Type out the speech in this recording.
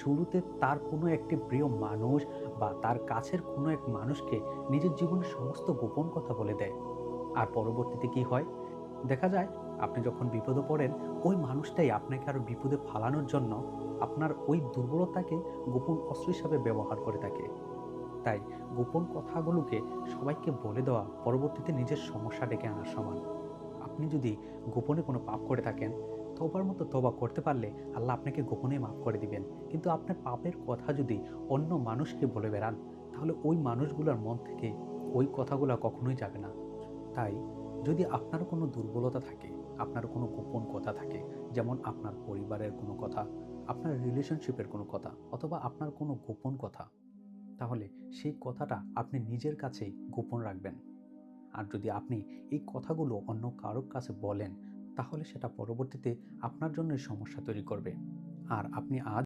শুরুতে তার কোনো একটি প্রিয় মানুষ বা তার কাছের কোনো এক মানুষকে নিজের জীবনের সমস্ত গোপন কথা বলে দেয়। আর পরবর্তীতে কি হয়? দেখা যায় আপনি যখন বিপদে পড়েন, ওই মানুষটাই আপনাকে আরো বিপদে ফালানোর জন্য আপনার ওই দুর্বলতাকে গোপন অস্ত্র হিসাবে ব্যবহার করে থাকে। তাই গোপন কথাগুলোকে সবাইকে বলে দেওয়া পরবর্তীতে নিজের সমস্যা ডেকে আনার সমান। আপনি যদি গোপনে কোনো পাপ করে থাকেন, তওবার মতো তওবা করতে পারলে আল্লাহ আপনাকে গোপনে মাফ করে দিবেন। কিন্তু আপনার পাপের কথা যদি অন্য মানুষকে বলে বেড়ান, তাহলে ওই মানুষগুলোর মন থেকে ওই কথাগুলা কখনোই যাবে না। তাই যদি আপনার কোনো দুর্বলতা থাকে, আপনার কোনো গোপন কথা থাকে, যেমন আপনার পরিবারের কোনো কথা, আপনার রিলেশনশিপের কোনো কথা অথবা আপনার কোনো গোপন কথা, তাহলে সেই কথাটা আপনি নিজের কাছেই গোপন রাখবেন। আর যদি আপনি এই কথাগুলো অন্য কারো কাছে বলেন, তাহলে সেটা পরবর্তীতে আপনার জন্যই সমস্যা তৈরি করবে। আর আপনি আজ